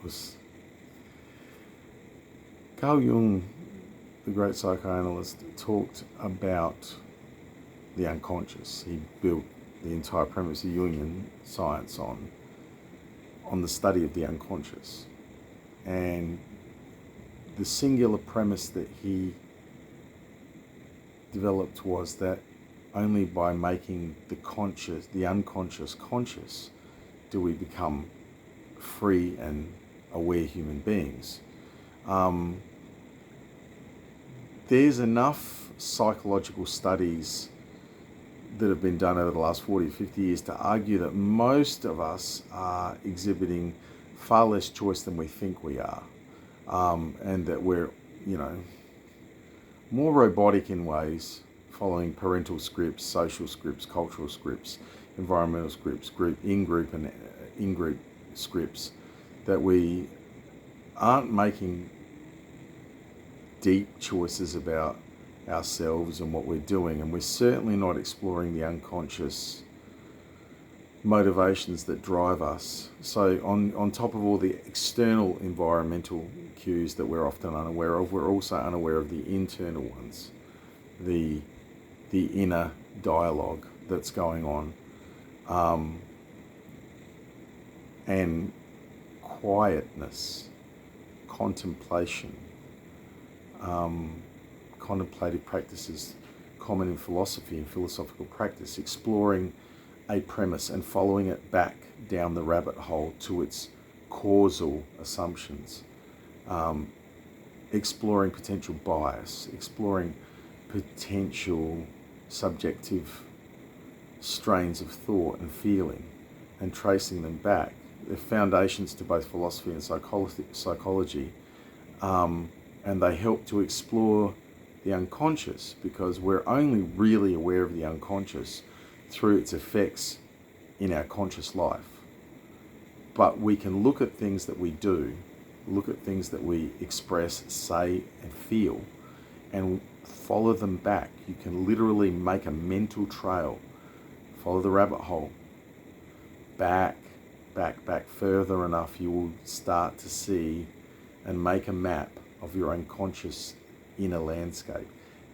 was Carl Jung, the great psychoanalyst, talked about the unconscious. He built the entire premise of Jungian science on the study of the unconscious. And the singular premise that he developed was that only by making the unconscious conscious do we become free and aware human beings. There's enough psychological studies that have been done over the last 40 or 50 years to argue that most of us are exhibiting far less choice than we think we are. And that we're, more robotic in ways, following parental scripts, social scripts, cultural scripts, environmental scripts, in-group scripts, that we aren't making deep choices about ourselves and what we're doing, and we're certainly not exploring the unconscious motivations that drive us. So on top of all the external environmental cues that we're often unaware of, we're also unaware of the internal ones, the inner dialogue that's going on, and quietness, contemplation, contemplative practices common in philosophy and philosophical practice, exploring a premise and following it back down the rabbit hole to its causal assumptions, exploring potential bias, exploring potential subjective strains of thought and feeling, and tracing them back. They're foundations to both philosophy and psychology, and they help to explore the unconscious, because we're only really aware of the unconscious through its effects in our conscious life. But we can look at things that we do, look at things that we express, say, and feel, and follow them back. You can literally make a mental trail, follow the rabbit hole, back further enough, you will start to see and make a map of your unconscious inner landscape.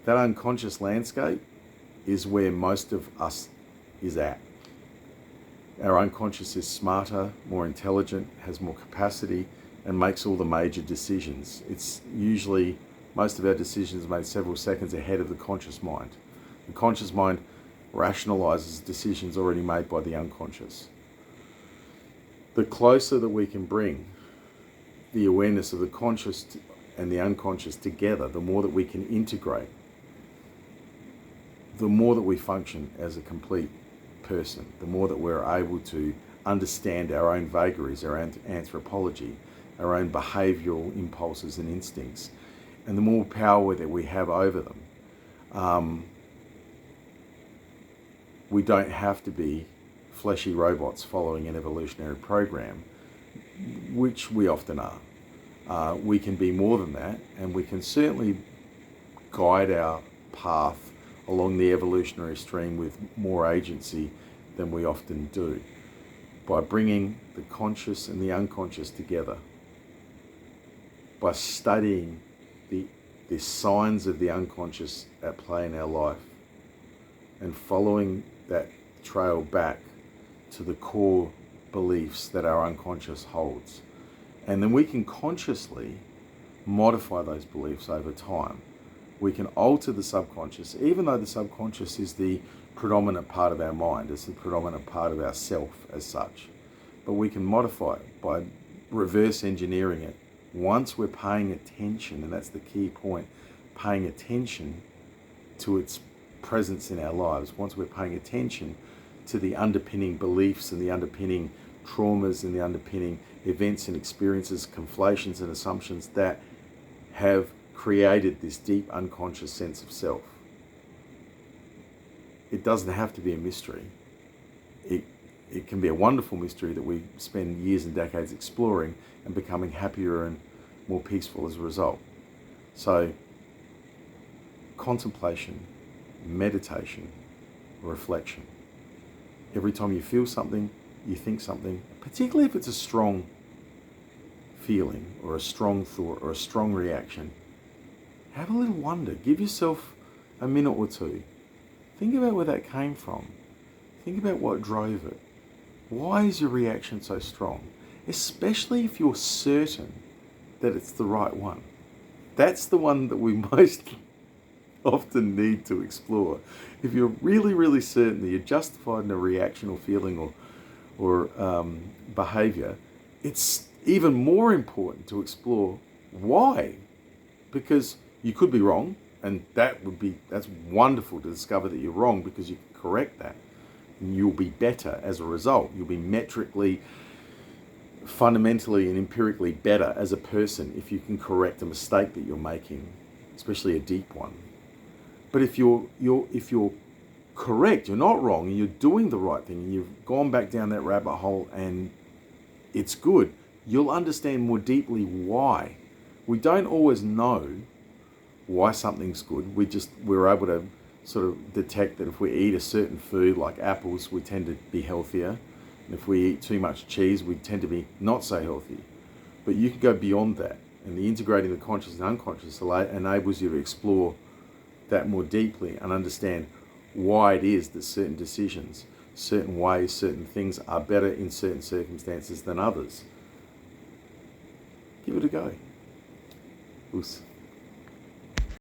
That unconscious landscape is where most of us is at. Our unconscious is smarter, more intelligent, has more capacity, and makes all the major decisions. It's usually, most of our decisions made several seconds ahead of the conscious mind. The conscious mind rationalizes decisions already made by the unconscious. The closer that we can bring the awareness of the conscious and the unconscious together, the more that we can integrate, the more that we function as a complete person, the more that we're able to understand our own vagaries, our own anthropology, our own behavioural impulses and instincts, and the more power that we have over them. We don't have to be fleshy robots following an evolutionary program, which we often are. We can be more than that, and we can certainly guide our path along the evolutionary stream with more agency than we often do, by bringing the conscious and the unconscious together, by studying the signs of the unconscious at play in our life, and following that trail back to the core beliefs that our unconscious holds. And then we can consciously modify those beliefs over time. We can alter the subconscious, even though the subconscious is the predominant part of our mind, it's the predominant part of our self as such. But we can modify it by reverse engineering it once we're paying attention, and that's the key point, paying attention to its presence in our lives. Once we're paying attention to the underpinning beliefs and the underpinning traumas and the underpinning events and experiences, conflations and assumptions that have created this deep unconscious sense of self. It doesn't have to be a mystery. It can be a wonderful mystery that we spend years and decades exploring and becoming happier and more peaceful as a result. So, contemplation, meditation, reflection. Every time you feel something, you think something, particularly if it's a strong feeling or a strong thought or a strong reaction, have a little wonder. Give yourself a minute or two. Think about where that came from. Think about what drove it. Why is your reaction so strong? Especially if you're certain that it's the right one. That's the one that we most often need to explore. If you're really, really certain that you're justified in a reaction or feeling or behavior, it's even more important to explore why. Because you could be wrong, and that's wonderful to discover that you're wrong, because you can correct that. And you'll be better as a result. You'll be metrically, fundamentally and empirically better as a person if you can correct a mistake that you're making, especially a deep one. But if you're correct, you're not wrong, and you're doing the right thing, and you've gone back down that rabbit hole and it's good, you'll understand more deeply why. We don't always know why something's good. We're able to sort of detect that if we eat a certain food like apples, we tend to be healthier. And if we eat too much cheese, we tend to be not so healthy. But you can go beyond that. And the integrating the conscious and unconscious enables you to explore that more deeply and understand why it is that certain decisions, certain ways, certain things are better in certain circumstances than others. Give it a go. Oos.